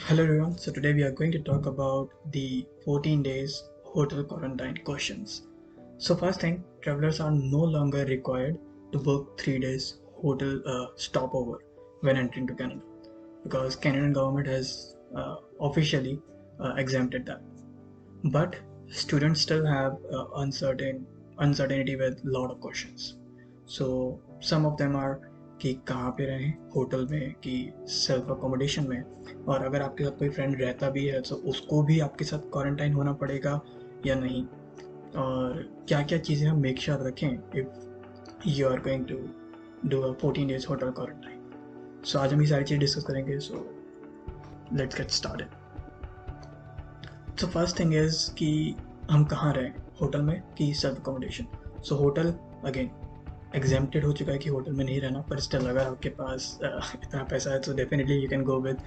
Hello everyone, so today we are going to talk about the 14 days hotel quarantine questions. So first thing, travelers are no longer required to book 3 days hotel stopover when entering to Canada because Canadian government has officially exempted that. But students still have uncertainty with lot of questions. So some of them are कि कहाँ पे रहें, hotel में कि self accommodation में, और अगर आपके साथ कोई फ्रेंड रहता भी है तो उसको भी आपके साथ क्वारंटाइन होना पड़ेगा या नहीं, और क्या क्या चीज़ें हम मेक श्योर रखें if you are going to do a 14 days hotel quarantine. सो आज हम ये सारी चीज़ डिस्कस करेंगे। So let's get started. So first thing is कि हम कहाँ रहें, होटल में कि self accommodation. So hotel again exempted हो चुका है कि होटल में नहीं रहना, पर स्टिल अगर आपके पास इतना पैसा है तो definitely you can go with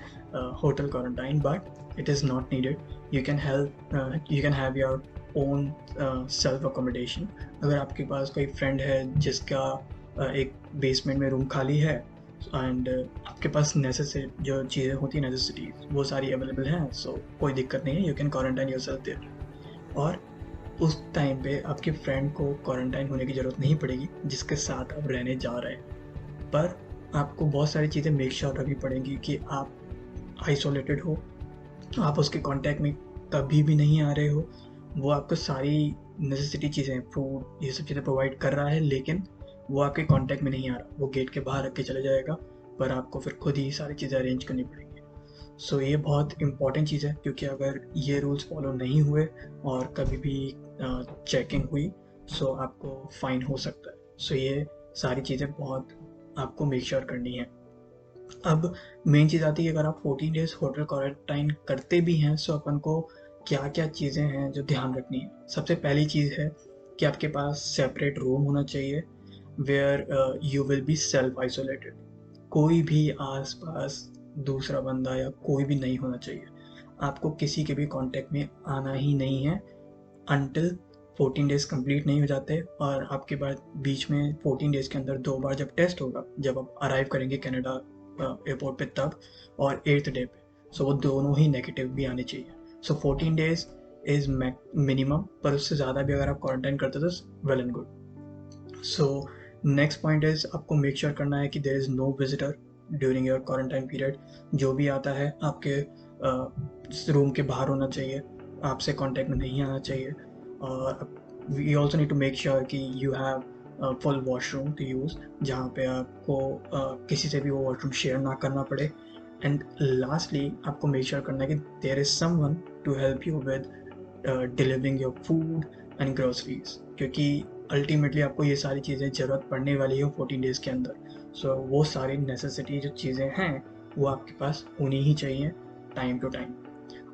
hotel quarantine, but it is not needed. You can have your own self accommodation. अगर आपके पास कोई फ्रेंड है जिसका एक बेसमेंट में रूम खाली है एंड आपके पास नेसेसरी जो चीज़ें होती हैं नेसेसिटी वो सारी अवेलेबल हैं, सो कोई दिक्कत नहीं है, you can quarantine yourself there. और उस टाइम पे आपके फ्रेंड को क्वारंटाइन होने की ज़रूरत नहीं पड़ेगी जिसके साथ आप रहने जा रहे हैं, पर आपको बहुत सारी चीज़ें मेक श्योर रखनी पड़ेंगी कि आप आइसोलेटेड हो, आप उसके कांटेक्ट में कभी भी नहीं आ रहे हो, वो आपको सारी नेसेसिटी चीज़ें, फूड, ये सब चीज़ें प्रोवाइड कर रहा है, लेकिन वो आपके कांटेक्ट में नहीं आ रहा, वो गेट के बाहर रख के चले जाएगा, पर आपको फिर खुद ही सारी चीज़ें अरेंज करनी पड़ेंगी। सो ये बहुत इम्पॉर्टेंट चीज़ है, क्योंकि अगर ये रूल्स फॉलो नहीं हुए और कभी भी चेकिंग हुई सो आपको फ़ाइन हो सकता है। सो ये सारी चीज़ें बहुत आपको मेक श्योर करनी है। अब मेन चीज़ आती है, अगर आप 14 डेज़ होटल क्वारंटाइन करते भी हैं सो अपन को क्या क्या चीज़ें हैं जो ध्यान रखनी है। सबसे पहली चीज़ है कि आपके पास सेपरेट रूम होना चाहिए where you will be self isolated. कोई भी आस पास दूसरा बंदा या कोई भी नहीं होना चाहिए, आपको किसी के भी कांटेक्ट में आना ही नहीं है अनटिल 14 डेज़ कंप्लीट नहीं हो जाते, और आपके बाद बीच में 14 डेज़ के अंदर 2 बार जब टेस्ट होगा, जब आप अराइव करेंगे कनाडा एयरपोर्ट पे तब, और 8th डे पे, सो वो दोनों ही नेगेटिव भी आने चाहिए। सो 14 डेज़ इज़ मिनिमम, पर उससे ज़्यादा भी अगर आप क्वारंटाइन करते हो तो well and good. So next point is आपको मेक श्योर करना है कि there is no visitor during your quarantine period. जो भी आता है आपके रूम के बाहर होना चाहिए, आपसे कांटेक्ट में नहीं आना चाहिए। और we also need to make sure कि you have full washroom to use, जहाँ पे आपको किसी से भी वो वॉशरूम शेयर ना करना पड़े। एंड लास्टली आपको मेक श्योर करना है कि there is someone to help you with delivering your food and groceries, क्योंकि अल्टीमेटली आपको ये सारी चीज़ें ज़रूरत पड़ने वाली है 14 डेज़ के अंदर। सो वो सारी नेसेसिटी जो चीज़ें हैं वो आपके पास होनी ही चाहिए टाइम टू टाइम।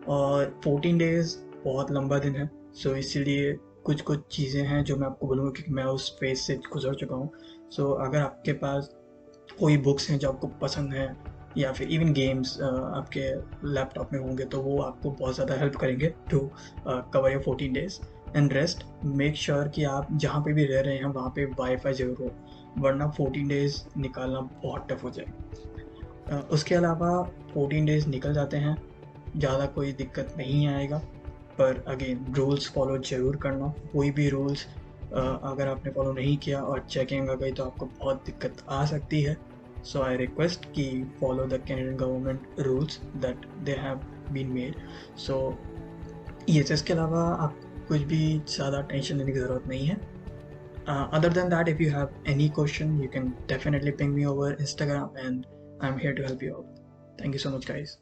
और 14 डेज़ बहुत लंबा दिन है, सो इसीलिए कुछ कुछ चीज़ें हैं जो मैं आपको बोलूँगा, क्योंकि मैं उस फेज से गुजर चुका हूँ। सो अगर आपके पास कोई बुक्स हैं जो आपको पसंद हैं, या फिर इवन गेम्स आपके लैपटॉप में होंगे, तो वो आपको बहुत ज़्यादा हेल्प करेंगे to cover your 14 days. And rest, make sure कि आप जहाँ पे भी रह रहे हैं वहाँ पे वाईफाई ज़रूर हो, वरना 14 डेज़ निकालना बहुत टफ हो जाए। उसके अलावा 14 डेज़ निकल जाते हैं, ज़्यादा कोई दिक्कत नहीं आएगा, पर अगेन रूल्स फॉलो ज़रूर करना। कोई भी रूल्स अगर आपने फॉलो नहीं किया और चेकिंग आ गई तो आपको बहुत दिक्कत आ सकती है। सो आई रिक्वेस्ट कि follow the Canadian government rules that they have been made. So ये इसके अलावा आप कुछ भी ज़्यादा टेंशन लेने की ज़रूरत नहीं है। Other than that, if you have any question, you can definitely ping me over Instagram and I'm here to help you out. Thank you so much, guys.